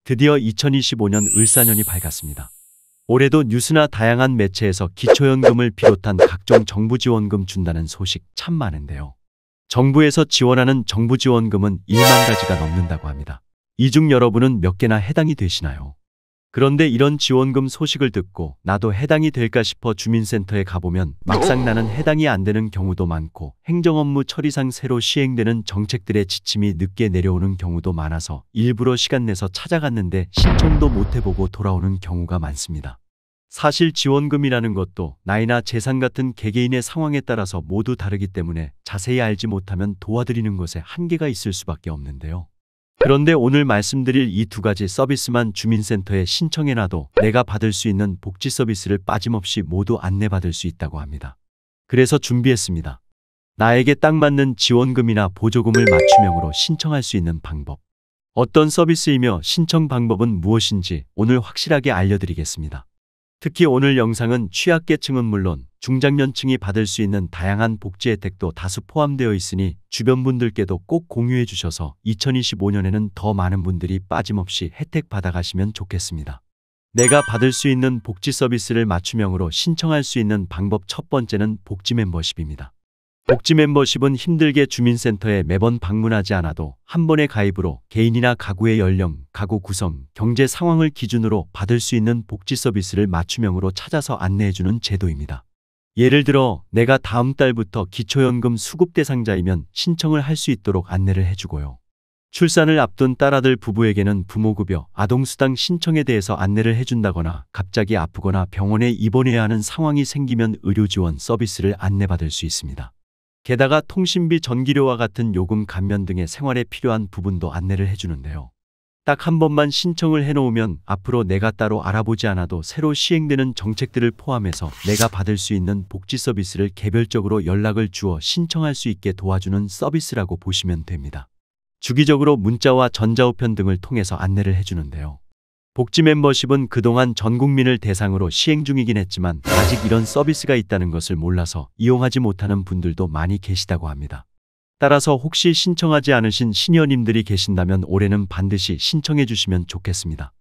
드디어 2025년 을사년이 밝았습니다. 올해도 뉴스나 다양한 매체에서 기초연금을 비롯한 각종 정부 지원금 준다는 소식 참 많은데요. 정부에서 지원하는 정부 지원금은 1만 가지가 넘는다고 합니다. 이 중 여러분은 몇 개나 해당이 되시나요? 그런데 이런 지원금 소식을 듣고 나도 해당이 될까 싶어 주민센터에 가보면 막상 나는 해당이 안 되는 경우도 많고 행정업무 처리상 새로 시행되는 정책들의 지침이 늦게 내려오는 경우도 많아서 일부러 시간 내서 찾아갔는데 신청도 못 해보고 돌아오는 경우가 많습니다. 사실 지원금이라는 것도 나이나 재산 같은 개개인의 상황에 따라서 모두 다르기 때문에 자세히 알지 못하면 도와드리는 것에 한계가 있을 수밖에 없는데요. 그런데 오늘 말씀드릴 이 두 가지 서비스만 주민센터에 신청해놔도 내가 받을 수 있는 복지 서비스를 빠짐없이 모두 안내받을 수 있다고 합니다. 그래서 준비했습니다. 나에게 딱 맞는 지원금이나 보조금을 맞춤형으로 신청할 수 있는 방법. 어떤 서비스이며 신청 방법은 무엇인지 오늘 확실하게 알려드리겠습니다. 특히 오늘 영상은 취약계층은 물론 중장년층이 받을 수 있는 다양한 복지 혜택도 다수 포함되어 있으니 주변 분들께도 꼭 공유해 주셔서 2025년에는 더 많은 분들이 빠짐없이 혜택 받아가시면 좋겠습니다. 내가 받을 수 있는 복지 서비스를 맞춤형으로 신청할 수 있는 방법 첫 번째는 복지 멤버십입니다. 복지 멤버십은 힘들게 주민센터에 매번 방문하지 않아도 한 번의 가입으로 개인이나 가구의 연령, 가구 구성, 경제 상황을 기준으로 받을 수 있는 복지 서비스를 맞춤형으로 찾아서 안내해주는 제도입니다. 예를 들어 내가 다음 달부터 기초연금 수급 대상자이면 신청을 할 수 있도록 안내를 해주고요. 출산을 앞둔 딸아들 부부에게는 부모급여, 아동수당 신청에 대해서 안내를 해준다거나 갑자기 아프거나 병원에 입원해야 하는 상황이 생기면 의료지원 서비스를 안내받을 수 있습니다. 게다가 통신비, 전기료와 같은 요금 감면 등의 생활에 필요한 부분도 안내를 해주는데요. 딱 한 번만 신청을 해놓으면 앞으로 내가 따로 알아보지 않아도 새로 시행되는 정책들을 포함해서 내가 받을 수 있는 복지 서비스를 개별적으로 연락을 주어 신청할 수 있게 도와주는 서비스라고 보시면 됩니다. 주기적으로 문자와 전자우편 등을 통해서 안내를 해주는데요. 복지 멤버십은 그동안 전 국민을 대상으로 시행 중이긴 했지만 아직 이런 서비스가 있다는 것을 몰라서 이용하지 못하는 분들도 많이 계시다고 합니다. 따라서 혹시 신청하지 않으신 시니어님들이 계신다면 올해는 반드시 신청해 주시면 좋겠습니다.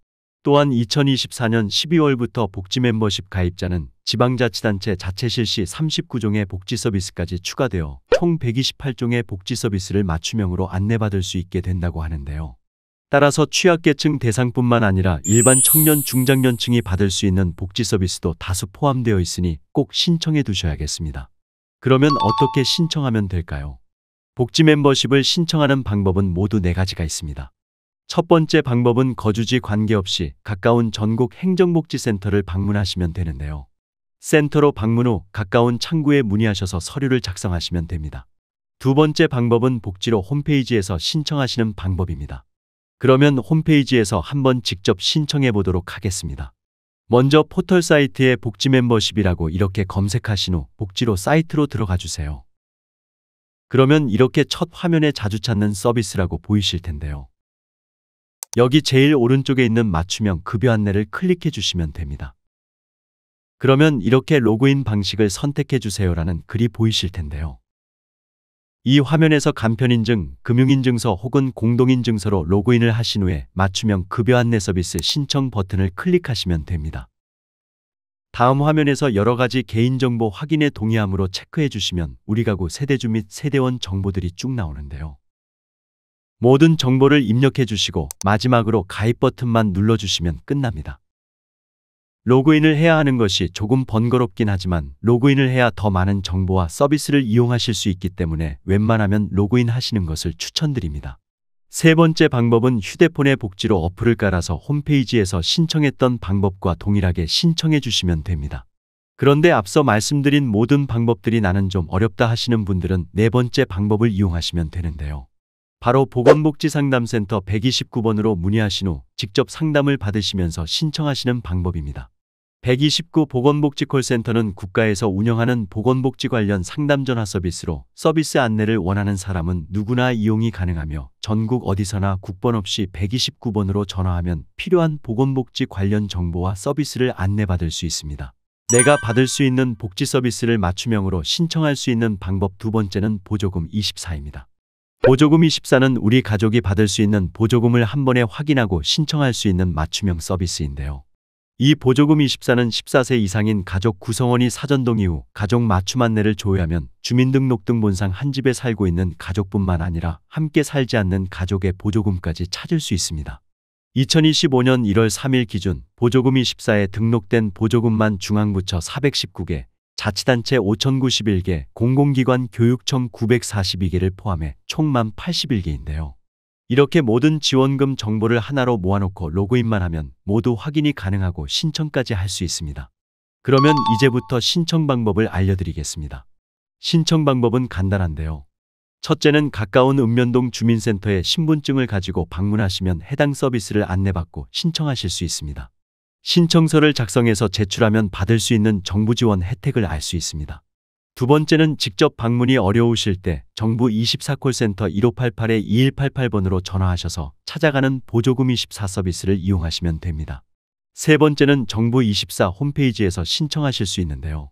또한 2024년 12월부터 복지 멤버십 가입자는 지방자치단체 자체 실시 39종의 복지 서비스까지 추가되어 총 128종의 복지 서비스를 맞춤형으로 안내받을 수 있게 된다고 하는데요. 따라서 취약계층 대상뿐만 아니라 일반 청년 중장년층이 받을 수 있는 복지 서비스도 다수 포함되어 있으니 꼭 신청해 두셔야겠습니다. 그러면 어떻게 신청하면 될까요? 복지 멤버십을 신청하는 방법은 모두 4가지가 있습니다. 첫 번째 방법은 거주지 관계없이 가까운 전국 행정복지센터를 방문하시면 되는데요. 센터로 방문 후 가까운 창구에 문의하셔서 서류를 작성하시면 됩니다. 두 번째 방법은 복지로 홈페이지에서 신청하시는 방법입니다. 그러면 홈페이지에서 한번 직접 신청해 보도록 하겠습니다. 먼저 포털 사이트에 복지 멤버십이라고 이렇게 검색하신 후 복지로 사이트로 들어가 주세요. 그러면 이렇게 첫 화면에 자주 찾는 서비스라고 보이실 텐데요. 여기 제일 오른쪽에 있는 맞춤형 급여 안내를 클릭해 주시면 됩니다. 그러면 이렇게 로그인 방식을 선택해 주세요라는 글이 보이실 텐데요. 이 화면에서 간편인증, 금융인증서 혹은 공동인증서로 로그인을 하신 후에 맞춤형 급여 안내 서비스 신청 버튼을 클릭하시면 됩니다. 다음 화면에서 여러 가지 개인정보 확인에 동의함으로 체크해 주시면 우리 가구 세대주 및 세대원 정보들이 쭉 나오는데요. 모든 정보를 입력해 주시고 마지막으로 가입 버튼만 눌러주시면 끝납니다. 로그인을 해야 하는 것이 조금 번거롭긴 하지만 로그인을 해야 더 많은 정보와 서비스를 이용하실 수 있기 때문에 웬만하면 로그인 하시는 것을 추천드립니다. 세 번째 방법은 휴대폰에 복지로 어플을 깔아서 홈페이지에서 신청했던 방법과 동일하게 신청해 주시면 됩니다. 그런데 앞서 말씀드린 모든 방법들이 나는 좀 어렵다 하시는 분들은 네 번째 방법을 이용하시면 되는데요. 바로 보건복지상담센터 129번으로 문의하신 후 직접 상담을 받으시면서 신청하시는 방법입니다. 129 보건복지콜센터는 국가에서 운영하는 보건복지 관련 상담 전화 서비스로 서비스 안내를 원하는 사람은 누구나 이용이 가능하며 전국 어디서나 국번 없이 129번으로 전화하면 필요한 보건복지 관련 정보와 서비스를 안내받을 수 있습니다. 내가 받을 수 있는 복지 서비스를 맞춤형으로 신청할 수 있는 방법 두 번째는 보조금 24입니다. 보조금24는 우리 가족이 받을 수 있는 보조금을 한 번에 확인하고 신청할 수 있는 맞춤형 서비스인데요. 이 보조금24는 14세 이상인 가족 구성원이 사전 동의 후 가족 맞춤 안내를 조회하면 주민등록등본상 한 집에 살고 있는 가족뿐만 아니라 함께 살지 않는 가족의 보조금까지 찾을 수 있습니다. 2025년 1월 3일 기준 보조금24에 등록된 보조금만 중앙부처 419개, 자치단체 5,091개, 공공기관 교육청 942개를 포함해 총 1,081개인데요. 이렇게 모든 지원금 정보를 하나로 모아놓고 로그인만 하면 모두 확인이 가능하고 신청까지 할 수 있습니다. 그러면 이제부터 신청 방법을 알려드리겠습니다. 신청 방법은 간단한데요. 첫째는 가까운 읍면동 주민센터에 신분증을 가지고 방문하시면 해당 서비스를 안내받고 신청하실 수 있습니다. 신청서를 작성해서 제출하면 받을 수 있는 정부 지원 혜택을 알 수 있습니다. 두 번째는 직접 방문이 어려우실 때 정부 24콜센터 1588-2188번으로 전화하셔서 찾아가는 보조금24 서비스를 이용하시면 됩니다. 세 번째는 정부 24 홈페이지에서 신청하실 수 있는데요.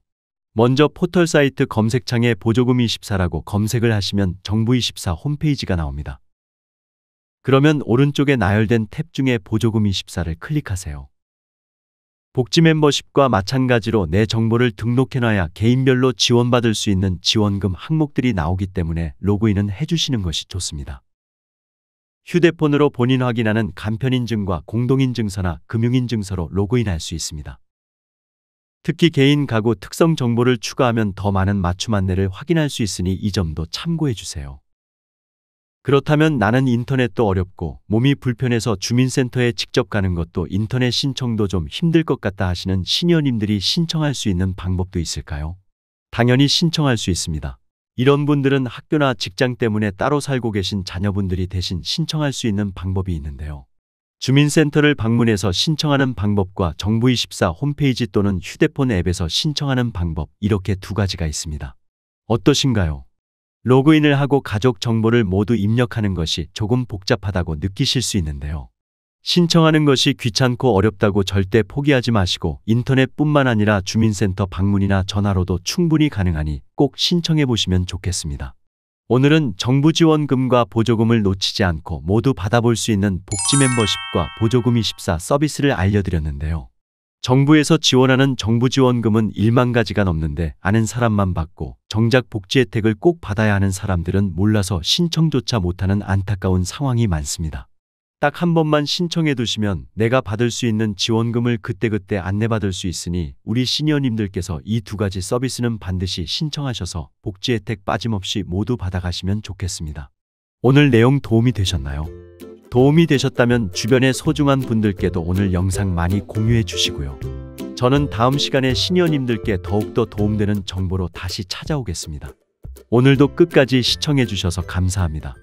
먼저 포털 사이트 검색창에 보조금24라고 검색을 하시면 정부 24 홈페이지가 나옵니다. 그러면 오른쪽에 나열된 탭 중에 보조금24를 클릭하세요. 복지 멤버십과 마찬가지로 내 정보를 등록해놔야 개인별로 지원받을 수 있는 지원금 항목들이 나오기 때문에 로그인은 해주시는 것이 좋습니다. 휴대폰으로 본인 확인하는 간편인증과 공동인증서나 금융인증서로 로그인할 수 있습니다. 특히 개인 가구 특성 정보를 추가하면 더 많은 맞춤 안내를 확인할 수 있으니 이 점도 참고해 주세요. 그렇다면 나는 인터넷도 어렵고 몸이 불편해서 주민센터에 직접 가는 것도 인터넷 신청도 좀 힘들 것 같다 하시는 시니어님들이 신청할 수 있는 방법도 있을까요? 당연히 신청할 수 있습니다. 이런 분들은 학교나 직장 때문에 따로 살고 계신 자녀분들이 대신 신청할 수 있는 방법이 있는데요. 주민센터를 방문해서 신청하는 방법과 정부24 홈페이지 또는 휴대폰 앱에서 신청하는 방법, 이렇게 두 가지가 있습니다. 어떠신가요? 로그인을 하고 가족 정보를 모두 입력하는 것이 조금 복잡하다고 느끼실 수 있는데요. 신청하는 것이 귀찮고 어렵다고 절대 포기하지 마시고 인터넷뿐만 아니라 주민센터 방문이나 전화로도 충분히 가능하니 꼭 신청해 보시면 좋겠습니다. 오늘은 정부 지원금과 보조금을 놓치지 않고 모두 받아볼 수 있는 복지 멤버십과 보조금24 서비스를 알려드렸는데요. 정부에서 지원하는 정부 지원금은 1만 가지가 넘는데 아는 사람만 받고 정작 복지 혜택을 꼭 받아야 하는 사람들은 몰라서 신청조차 못하는 안타까운 상황이 많습니다. 딱 한 번만 신청해 두시면 내가 받을 수 있는 지원금을 그때그때 안내받을 수 있으니 우리 시니어님들께서 이 두 가지 서비스는 반드시 신청하셔서 복지 혜택 빠짐없이 모두 받아가시면 좋겠습니다. 오늘 내용 도움이 되셨나요? 도움이 되셨다면 주변의 소중한 분들께도 오늘 영상 많이 공유해 주시고요. 저는 다음 시간에 시니어님들께 더욱더 도움되는 정보로 다시 찾아오겠습니다. 오늘도 끝까지 시청해 주셔서 감사합니다.